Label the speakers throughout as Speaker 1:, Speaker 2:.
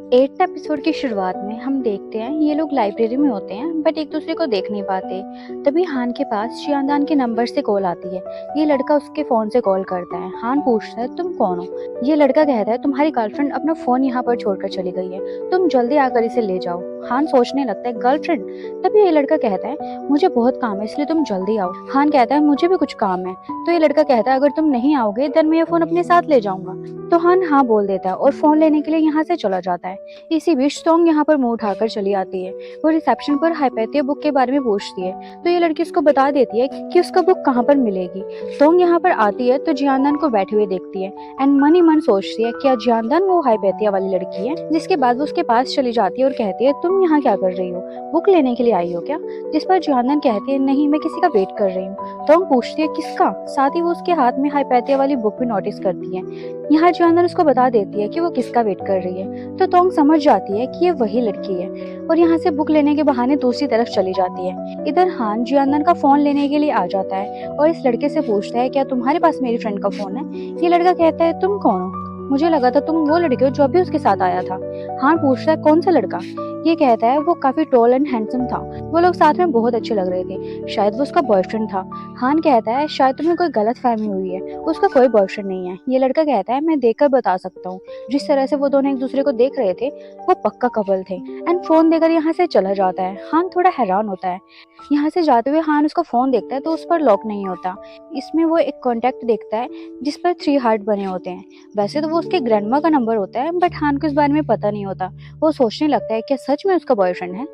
Speaker 1: 8th episode की शुरुआत में हम देखते हैं ये लोग लाइब्रेरी में होते हैं बट एक दूसरे को देख नहीं पाते। तभी हान के पास जियानदान के नंबर से कॉल आती है। ये लड़का उसके फोन से कॉल करता है। हान पूछता है तुम कौन हो। ये लड़का कहता है तुम्हारी गर्लफ्रेंड अपना फोन यहाँ पर छोड़कर चली गई है, तुम जल्दी आकर इसे ले जाओ। हान सोचने लगता है गर्लफ्रेंड। तभी ये लड़का कहता है मुझे बहुत काम है इसलिए तुम जल्दी आओ। हान कहता है मुझे भी कुछ काम है। तो ये लड़का कहता है अगर तुम नहीं आओगे देन मैं ये फोन अपने साथ ले जाऊंगा। तो हान हाँ बोल देता है और फोन लेने के लिए यहाँ से चला जाता है। इसी बीच तोंग यहाँ पर मुंह उठाकर चली आती है। वो रिसेप्शन पर हाइपैथिया बुक के बारे में पूछती है तो ये लड़की उसको बता देती है कि उसका बुक कहाँ पर मिलेगी। तोंग यहाँ पर आती है तो जियानदान को बैठे हुए देखती है एंड मन ही मन सोचती है क्या जियानदान वो हाइपैथिया वाली लड़की है। जिसके बाद वो उसके पास चली जाती है और कहती है तुम यहाँ क्या कर रही हो, बुक लेने के लिए आई हो क्या। जिस पर जियानदान कहती है नहीं मैं किसी का वेट कर रही हूँ। तोंग पूछती है किसका, साथ ही वो उसके हाथ में हाइपैथिया वाली बुक भी नोटिस करती है। यहाँ जियानदान उसको बता देती है कि वो किसका वेट कर रही है। तो तोंग समझ जाती है कि ये वही लड़की है और यहाँ से बुक लेने के बहाने दूसरी तरफ चली जाती है। इधर हान जियानदान का फोन लेने के लिए आ जाता है और इस लड़के से पूछता है क्या तुम्हारे पास मेरी फ्रेंड का फोन है। ये लड़का कहता है तुम कौन हो, मुझे लगा था तुम वो लड़के हो जो अभी उसके साथ आया था। हान पूछता है कौन सा लड़का। ये कहता है वो काफी टॉल एंड हैंडसम था, वो लोग साथ में बहुत अच्छे लग रहे थे, शायद वो उसका बॉयफ्रेंड था। हान कहता है शायद तुम्हें कोई गलत फहमी हुई है, उसका कोई बॉयफ्रेंड नहीं है। ये लड़का कहता है मैं देखकर बता सकता हूँ, जिस तरह से वो दोनों एक दूसरे को देख रहे थे वो पक्का कपल थे। एंड फोन देकर यहाँ से चला जाता है। हान थोड़ा हैरान होता है। यहाँ से जाते हुए हान उसका फोन देखता है तो उस पर लॉक नहीं होता। इसमें वो एक कॉन्टेक्ट देखता है जिस पर 3 हार्ट बने होते हैं। वैसे तो वो उसके ग्रैंडमा का नंबर होता है बट हान को इस बारे में पता नहीं होता। वो सोचने लगता है क्या सच में उसका बॉयफ्रेंड है।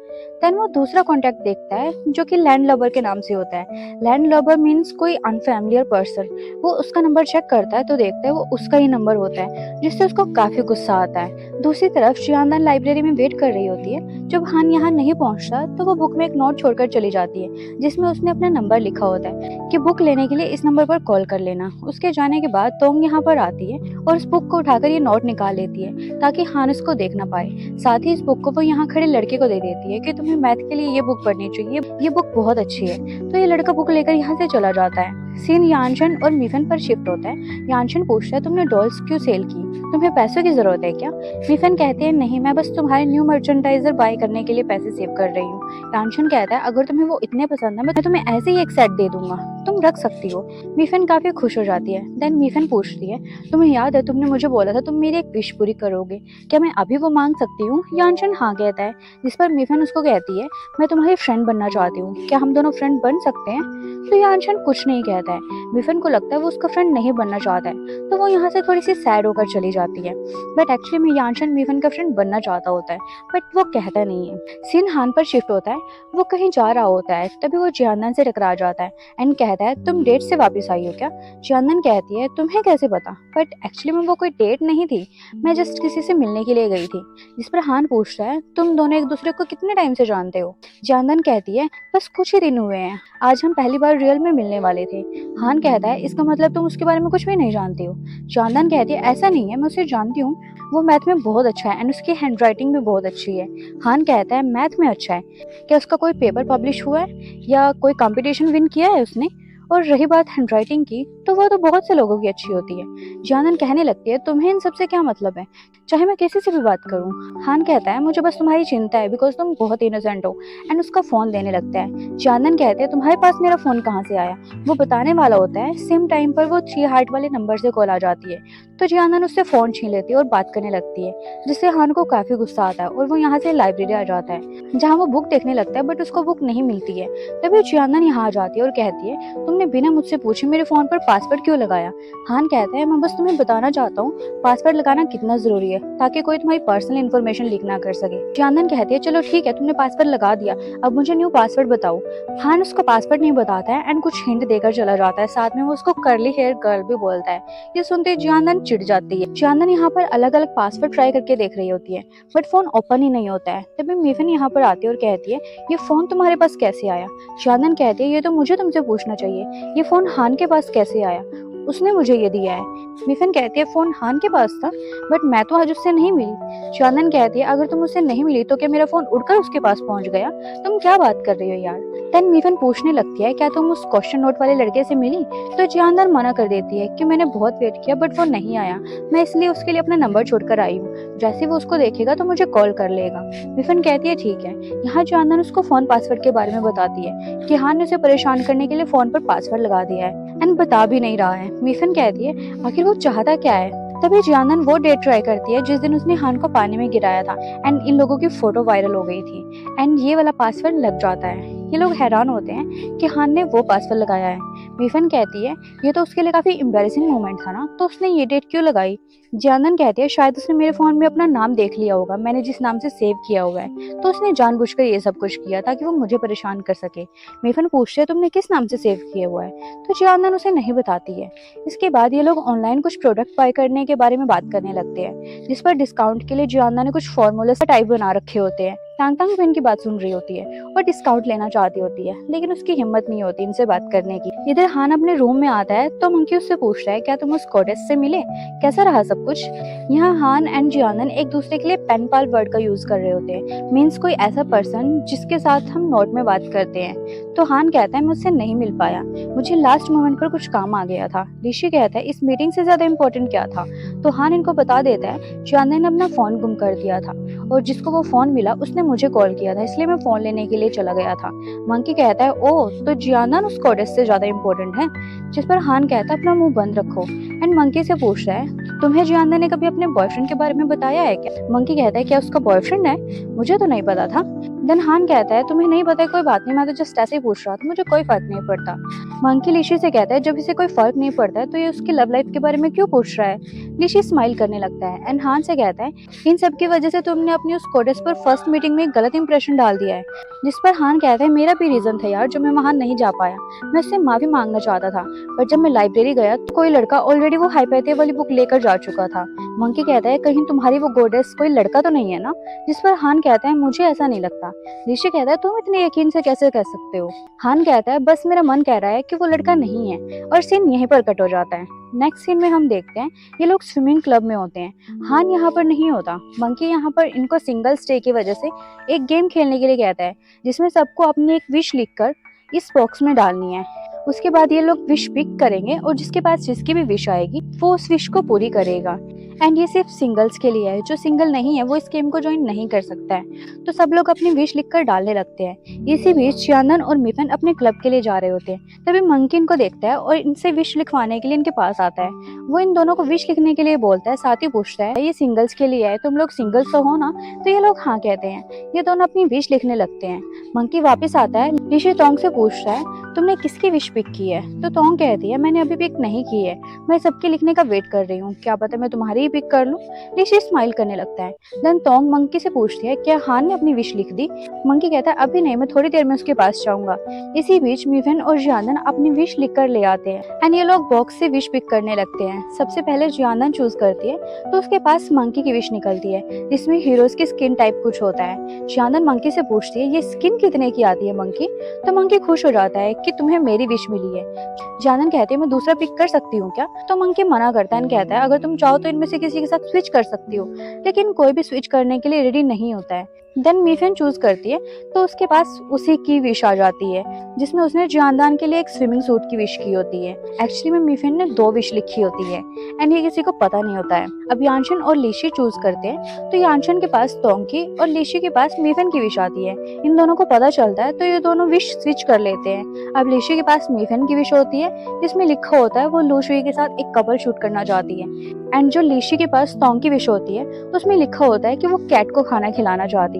Speaker 1: देन वो दूसरा कॉन्टेक्ट देखता है जो कि लैंड लवर के नाम से होता है। लैंड लवर मीन्स कोई अनफैमिलियर पर्सन। वो उसका नंबर चेक करता है तो देखता है वो उसका ही नंबर होता है, जिससे उसको काफी गुस्सा आता है। दूसरी तरफ जियानदान लाइब्रेरी में वेट कर रही होती है। जब हान यहाँ नहीं पहुंचता तो वो बुक में एक नोट छोड़कर चली जाती है जिसमें उसने अपना नंबर लिखा होता है कि बुक लेने के लिए इस नंबर पर कॉल कर लेना। उसके जाने के बाद तोंग यहाँ पर आती है और उस बुक को उठाकर ये नोट निकाल लेती है ताकि हान उसको देख ना पाए। साथ ही इस बुक को वो यहाँ खड़े लड़के को दे देती है कि तुम्हें मैथ के लिए ये बुक पढ़नी चाहिए, ये बुक बहुत अच्छी है। तो ये लड़का बुक लेकर यहाँ से चला जाता है। सीन यानशन और मिफन पर शिफ्ट होता है। यानशन पूछता है तुमने डॉल्स क्यों सेल की, तुम्हें पैसों की जरूरत है क्या। मिफन कहते हैं नहीं मैं बस तुम्हारे न्यू मर्चेंडाइजर बाय करने के लिए पैसे सेव कर रही हूँ। यानशन कहता है अगर तुम्हें वो इतने पसंद है मैं तुम्हें ऐसे ही एक सेट दे दूंगा, तुम रख सकती हो। मिफन काफी खुश हो जाती है। देन मिफन पूछती है तुम्हें याद है तुमने मुझे बोला था तुम मेरी एक विश पूरी करोगे, क्या मैं अभी वो मांग सकती हूँ। यानशन हाँ कहता है। जिस पर मिफन उसको कहती है मैं तुम्हारी फ्रेंड बनना चाहती हूँ, क्या हम दोनों फ्रेंड बन सकते हैं। तो यानशन कुछ नहीं कहता है। मिफन को लगता है वो उसका फ्रेंड नहीं बनना चाहता है तो वो यहाँ से थोड़ी सी सैड होकर चली जाती है। बट एक्चुअली में यानशन मिफन का फ्रेंड बनना चाहता होता है बट वो कहता नहीं है। सीन हान पर शिफ्ट होता है। वो कहीं जा रहा होता है तभी वो जियानदान से टकरा जाता है एंड कहता है तुम डेट से वापस आई हो क्या। जियानदान कहती है तुम्हें कैसे पता, बट एक्चुअली में वो कोई डेट नहीं थी, मैं जस्ट किसी से मिलने के लिए गई थी। जिस पर हान पूछता है तुम दोनों एक दूसरे को कितने टाइम से जानते हो। जियानदान कहती है बस कुछ ही दिन हुए हैं, आज हम पहली बार रियल में मिलने वाले थे। हान कहता है इसका मतलब तुम उसके बारे में कुछ भी नहीं जानती हो। जियानदान कहती है ऐसा नहीं है, मैं उसे जानती हूँ, वो मैथ में बहुत अच्छा है एंड उसकी हैंड राइटिंग भी बहुत अच्छी है। हान कहता है मैथ में अच्छा है, क्या उसका कोई पेपर पब्लिश हुआ है या कोई कंपटीशन विन किया है उसने। और रही बात हैंडराइटिंग की तो वो तो बहुत से लोगों की अच्छी होती है। जानन कहने लगती है तुम्हें इन सब से क्या मतलब है, चाहे मैं किसी से भी बात करूं। हान कहता है मुझे बस तुम्हारी चिंता है बिकॉज तुम बहुत इनोसेंट हो एंड उसका फोन देने लगता है। जानन कहते हैं तुम्हारे पास मेरा फोन कहाँ से आया। वो बताने वाला होता है सेम टाइम पर वो 3 हार्ट वाले नंबर से कॉल आ जाती है। तो जानन उससे फोन छीन लेती है और बात करने लगती है जिससे हान को काफी गुस्सा आता है और वो यहाँ से लाइब्रेरी आ जाता है जहाँ वो बुक देखने लगता है बट उसको बुक नहीं मिलती है। तभी जियानन यहाँ आ जाती है और कहती है तुमने बिना मुझसे पूछे मेरे फोन पर पासवर्ड क्यों लगाया। हान कहता है मैं बस तुम्हें बताना चाहता हूँ पासवर्ड लगाना कितना जरूरी है ताकि कोई तुम्हारी पर्सनल इन्फॉर्मेशन लीक ना कर सके। जियानन कहती है चलो ठीक है तुमने पासवर्ड लगा दिया, अब मुझे न्यू पासवर्ड बताओ। हान उसको पासवर्ड नहीं बताता है एंड कुछ हिंट देकर चला जाता है, साथ में वो उसको कर्ली हेयर गर्ल भी बोलता है। ये सुनते जियानन चिढ़ जाती है। जियानन यहाँ पर अलग अलग पासवर्ड ट्राई करके देख रही होती है बट फोन ओपन ही नहीं होता है। तभी मिफन यहाँ पर आती है और कहती है ये फोन तुम्हारे पास कैसे आया। जानन कहती है ये तो मुझे तुमसे पूछना चाहिए, ये फोन हान के पास कैसे आया। उसने मुझे ये दिया है। मिफन कहती है फ़ोन हान के पास था, बट मैं तो आज उससे नहीं मिली। चांदन कहती है अगर तुम उससे नहीं मिली तो क्या मेरा फ़ोन उड़कर उसके पास पहुंच गया? तुम क्या बात कर रही हो यार? देन मिफन पूछने लगती है क्या तुम उस क्वेश्चन नोट वाले लड़के से मिली? तो चांदन मना कर देती है कि मैंने बहुत वेट किया बट वो नहीं आया, मैं इसलिए उसके लिए अपना नंबर छोड़कर आई हूँ, जैसे वो उसको देखेगा तो मुझे कॉल कर लेगा। मिफन कहती है ठीक है। यहाँ चांदन उसको फोन पासवर्ड के बारे में बताती है कि हान ने उसे परेशान करने के लिए फोन पर पासवर्ड लगा दिया है एंड बता भी नहीं रहा है। मिफन कहती है आखिर वो चाहता क्या है? तभी जानन वो डेट ट्राई करती है जिस दिन उसने हान को पानी में गिराया था एंड इन लोगों की फोटो वायरल हो गई थी एंड ये वाला पासवर्ड लग जाता है। ये लोग हैरान होते हैं कि हान ने वो पासवर्ड लगाया है। मिफन कहती है ये तो उसके लिए काफी एम्बैरेसिंग मोमेंट था ना, तो उसने ये डेट क्यों लगाई? जानन कहती है शायद उसने मेरे फोन में अपना नाम देख लिया होगा, मैंने जिस नाम से सेव किया हुआ है, तो उसने जानबूझकर ये सब कुछ किया ताकि वो मुझे परेशान कर सके। मिफन पूछते है तुमने किस नाम से सेव किया हुआ है, तो जानन उसे नहीं बताती है। इसके बाद ये लोग ऑनलाइन कुछ प्रोडक्ट बाय करने के बारे में बात करने लगते हैं, जिस पर डिस्काउंट के लिए जियाना ने कुछ फॉर्मूले टाइप बना रखे होते हैं। टांग टांग भी इनकी बात सुन रही होती है और डिस्काउंट लेना चाहती होती है, लेकिन उसकी हिम्मत नहीं होती इनसे बात करने की। इधर हान अपने रूम में आता है तो मंकी उससे पूछता है क्या तुम उस गोडेस से मिले, कैसा रहा सब कुछ? यहाँ हान एंड जियानन एक दूसरे के लिए पेन पाल वर्ड का यूज कर रहे होते हैं, मीन्स कोई ऐसा पर्सन जिसके साथ हम नोट में बात करते हैं। तो हान कहता है मुझसे नहीं मिल पाया, मुझे लास्ट मोमेंट पर कुछ काम आ गया था। ऋषि कहता है इस मीटिंग से ज्यादा इम्पोर्टेंट क्या था? तो हान इनको बता देता है जियानन ने अपना फोन गुम कर दिया था और जिसको वो फोन मिला उसने मुझे कॉल किया था, इसलिए मैं फोन लेने के लिए चला गया था। मंकी कहता है ओ तो जियानन उस गोडेस से ज्यादा इम्पोर्टेंट है? जिस पर हान कहता है अपना मुंह बंद रखो एंड मंकी से पूछता है तुम्हें जियानन ने कभी अपने बॉयफ्रेंड के बारे में बताया है क्या? मंकी कहता है क्या उसका बॉयफ्रेंड है? मुझे तो नहीं पता था। देन हान कहता है तुम्हें नहीं पता है कोई बात नहीं, मैं तो जस्ट ऐसे ही पूछ रहा था, मुझे कोई फर्क नहीं पड़ता। मंकी लिशी से कहता है जब इसे कोई फर्क नहीं पड़ता है तो ये उसकी लव लाइफ के बारे में क्यों पूछ रहा है? लिशी स्माइल करने लगता है एंड हान से कहता है इन सब की वजह से तुमने अपनी उस गोडेस पर फर्स्ट मीटिंग में एक गलत इंप्रेशन डाल दिया है। जिस पर हान कहता है मेरा भी रीजन था यार जो मैं वहां नहीं जा पाया, मैं उससे माफी मांगना चाहता था, पर जब मैं लाइब्रेरी गया तो कोई लड़का ऑलरेडी वो हाइपैथिया वाली बुक लेकर जा चुका था। मंकी कहता है कहीं तुम्हारी वो गोडेस कोई लड़का तो नहीं है ना? जिस पर हान कहता है मुझे ऐसा नहीं लगता। ऋषि कहता है तुम इतने यकीन से कैसे कह सकते हो? हान कहता है बस मेरा मन कह रहा है कि वो लड़का नहीं है, और सीन यहीं पर कट हो जाता है। नेक्स्ट सीन में हम देखते हैं ये लोग स्विमिंग क्लब में होते हैं। हान यहाँ पर नहीं होता। मंकी यहाँ पर इनको सिंगल स्टे की वजह से एक गेम खेलने के लिए कहता है जिसमें सबको अपनी एक विश लिखकर इस बॉक्स में डालनी है। उसके बाद ये लोग विश पिक करेंगे और जिसके पास जिसकी भी विश आएगी वो उस विश को पूरी करेगा। एंड ये सिर्फ सिंगल्स के लिए है, जो सिंगल नहीं है वो इस गेम को ज्वाइन नहीं कर सकता है। तो सब लोग अपनी विश लिखकर डालने लगते हैं। इसी बीच चांदन और मिफन अपने क्लब के लिए जा रहे होते हैं। तभी मंकी इनको देखता है और इनसे विश लिखवाने के लिए इनके पास आता है। वो इन दोनों को विश लिखने के लिए बोलता है, साथ ही पूछता है ये सिंगल्स के लिए है, तुम लोग सिंगल्स तो हो ना? तो ये लोग हाँ कहते हैं। ये दोनों अपनी विश लिखने लगते हैं। मंकी वापस आता है, ऋषि तोंग से पूछता है तुमने किसकी विश पिक की है? तो तोंग कहती है मैंने अभी पिक नहीं की है, मैं सबके लिखने का वेट कर रही हूँ, क्या पता मैं तुम्हारी ही पिक कर लूं। ऋषि स्माइल करने लगता है। देन तोंग मंकी से पूछती है क्या हान ने अपनी विश लिख दी? मंकी कहता है अभी नहीं, मैं थोड़ी देर में उसके पास जाऊंगा। इसी बीच मिफन और जियानन अपनी विश लिख कर ले आते हैं एंड ये लोग बॉक्स से विश पिक करने लगते हैं। सबसे पहले जियानन चूज करती है तो उसके पास मंकी की विश निकलती है जिसमें हीरोज की स्किन टाइप कुछ होता है। जियानन मंकी से पूछती है ये स्किन कितने की आती है मंकी? तो मंकी खुश हो जाता है कि तुम्हें मेरी विश मिली है। जानन कहती है मैं दूसरा पिक कर सकती हूँ क्या? तो मंकी मना करता है, कहता है अगर तुम चाहो तो इनमें से किसी के साथ स्विच कर सकती हो, लेकिन कोई भी स्विच करने के लिए रेडी नहीं होता है। देन मिफन चूज करती है तो उसके पास उसी की विश आ जाती है जिसमें उसने जानदान के लिए एक स्विमिंग सूट की विश की होती है। एक्चुअली में मिफन ने 2 विश लिखी होती है एंड ये किसी को पता नहीं होता है। अब यानशन और लीशी चूज करते हैं तो यानशन के पास तोंग की और लीशी के पास मिफन की विश आती है। इन दोनों को पता चलता है तो ये दोनों विश स्विच कर लेते हैं। अब लीशी के पास मिफन की विश होती है जिसमें लिखा होता है वो लूशुई के साथ एक कपल शूट करना चाहती है, एंड जो लीशी के पास तोंग की विश होती है उसमें लिखा होता है कि वो कैट को खाना खिलाना चाहती है।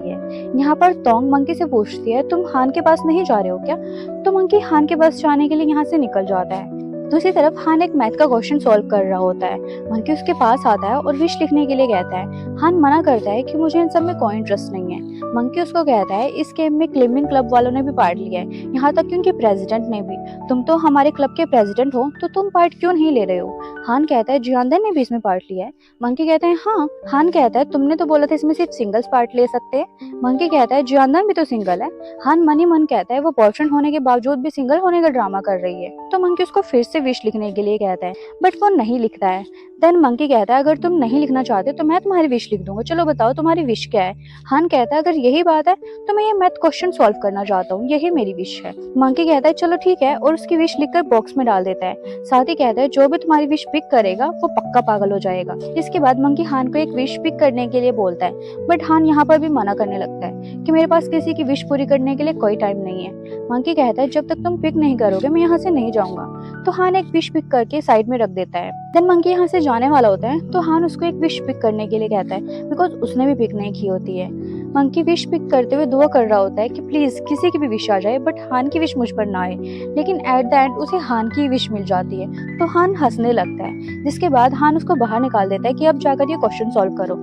Speaker 1: यहाँ पर तोंग मंकी से पूछती है तुम हान के पास नहीं जा रहे हो क्या? तो मंकी हान के पास जाने के लिए यहाँ से निकल जाता है। दूसरी तरफ हान एक मैथ का क्वेश्चन सॉल्व कर रहा होता है। मंकी उसके पास आता है और विश लिखने के लिए कहता है। हान मना करता है कि मुझे इन सब में कोई इंटरेस्ट नहीं है। मंकी उसको कहता है इस गेम में क्लिम्बिंग क्लब वालों ने भी पार्ट लिया है, यहाँ तक कि उनके प्रेसिडेंट ने भी। तुम तो हमारे क्लब के प्रेसिडेंट हो तो तुम पार्ट क्यों नहीं ले रहे हो? हान कहता है जियांदन ने भी इसमें पार्ट लिया है। मंकी कहता है हाँ। हान कहता है तुमने तो बोला था इसमें सिर्फ सिंगल्स पार्ट ले सकते हैं। मंकी कहता है जियांदन भी तो सिंगल है। हान मन ही मन कहता है वो बॉयफ्रेंड होने के बावजूद भी सिंगल होने का ड्रामा कर रही है। तो मंकी उसको फिर से विश लिखने के लिए कहता है, बट वो नहीं लिखता है। देन मंकी कहता है अगर तुम नहीं लिखना चाहते तो मैं तुम्हारी विश लिख दूंगा, चलो बताओ तुम्हारी विश क्या है। हान कहता है अगर यही बात है तो मैं ये मैथ क्वेश्चन सॉल्व करना चाहता हूँ, यही मेरी विश है। मंकी कहता है चलो ठीक है, और उसकी विश लिखकर बॉक्स में डाल देता है। साथ ही कहता है जो भी तुम्हारी विश पिक करेगा वो पक्का पागल हो जाएगा। इसके बाद मंकी हान को एक विश पिक करने के लिए बोलता है, बट हान यहाँ पर भी मना करने लगता है कि मेरे पास किसी की विश पूरी करने के लिए कोई टाइम नहीं है। मंकी कहता है जब तक तुम पिक नहीं करोगे मैं यहाँ से नहीं जाऊंगा। तो हान एक विश पिक करके साइड में रख देता है। देन मंकी यहाँ से जाने वाला होता है तो हान उसको एक विश पिक करने के लिए कहता है, बिकॉज उसने भी पिक नहीं की होती है। मंकी विश पिक करते हुए दुआ कर रहा होता है कि प्लीज किसी की भी विश आ जाए, बट हान की विश मुझ पर ना आए। लेकिन एट द एंड उसे हान की विश मिल जाती है तो हान हंसने लगता है, जिसके बाद हान उसको बाहर निकाल देता है कि अब जाकर ये क्वेश्चन सॉल्व करो।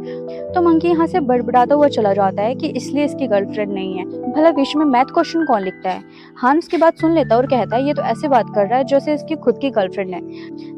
Speaker 1: तो मंकी यहाँ से बड़बड़ाता हुआ चला जाता है कि इसलिए इसकी गर्लफ्रेंड नहीं है, भला विश में मैथ क्वेश्चन कौन लिखता है। हान उसकी बात सुन लेता है और कहता है ये तो ऐसे बात कर रहा है जैसे इसकी खुद की गर्लफ्रेंड है।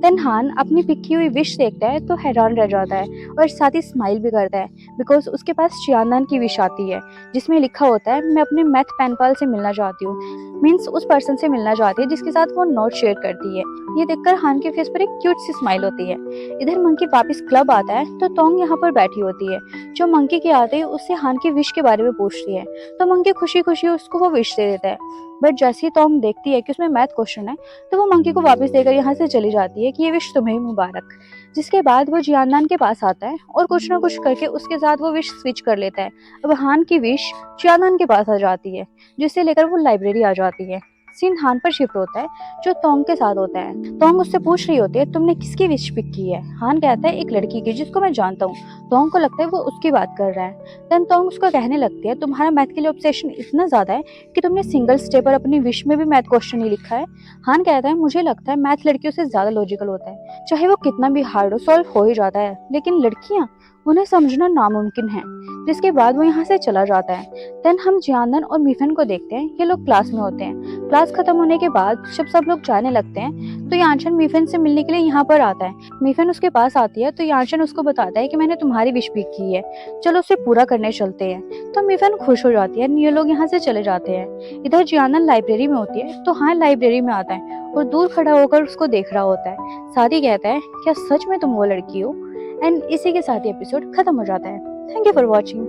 Speaker 1: देन हान अपनी पिक की हुई विश देखता है तो हैरान रह जाता है और साथ ही स्माइल भी करता है, बिकॉज उसके पास चियांदान की विश आती है जिसमें लिखा होता है मैं अपने मैथ पेन पाल से मिलना चाहती हूँ, मीन्स उस पर्सन से मिलना चाहती है जिसके साथ वो नोट शेयर करती है। ये देखकर हान के फेस पर एक क्यूट सी स्माइल होती है। इधर मंकी वापस क्लब आता है तो तोंग यहाँ पर बैठी होती है, जो मंकी के आते ही उससे हान की विश के बारे में पूछती है। तो मंकी खुशी खुशी उसको वो विश दे देता है, बट जैसे ही तोंग देखती है कि उसमें मैथ क्वेश्चन है तो वो मंकी को वापस देकर यहाँ से चली जाती है कि ये विश तुम्हें मुबारक। जिसके बाद वो जियांदान के पास आता है और कुछ ना कुछ करके उसके साथ वो विश स्विच कर लेता है। अब हान की विश जियांदान के पास आ जाती है, जिसे लेकर वो लाइब्रेरी आ जाती है। सीन हान पर शिफ्ट होता है जो तोंग के साथ होता है। तोंग उससे पूछ रही होती है तुमने किसकी विश पिक की है। हान कहता है एक लड़की की जिसको मैं जानता हूँ। तोंग को लगता है वो उसकी बात कर रहा है। देन तोंग उसको कहने लगती है तुम्हारा मैथ के लिए ऑब्सेशन इतना ज्यादा है कि तुमने सिंगल स्टेप पर अपनी विश में भी मैथ क्वेश्चन ही लिखा है। हान कहता है मुझे लगता है मैथ लड़कियों से ज्यादा लॉजिकल होता है, चाहे वो कितना भी हार्ड हो सॉल्व हो ही जाता है, लेकिन लड़कियां उन्हें समझना नामुमकिन है। जिसके बाद वो यहाँ से चला जाता है। देन हम जियांदन और मीफन को देखते हैं, ये लोग क्लास में होते हैं। क्लास खत्म होने के बाद जब सब लोग जाने लगते हैं तो यानशन मीफन से मिलने के लिए यहाँ पर आता है। मीफन उसके पास आती है तो यानशन उसको बताता है कि मैंने तुम्हारी विश पिक की है, चलो उसे पूरा करने चलते हैं। तो मीफन खुश हो जाती है, ये लोग यहाँ से चले जाते हैं। इधर जियांदन लाइब्रेरी में होती है तो हाँ लाइब्रेरी में आता है और दूर खड़ा होकर उसको देख रहा होता है। साथ ही कहता है क्या सच में तुम वो लड़की हो। एंड इसी के साथ ही एपिसोड खत्म हो जाता है। Thank you for watching.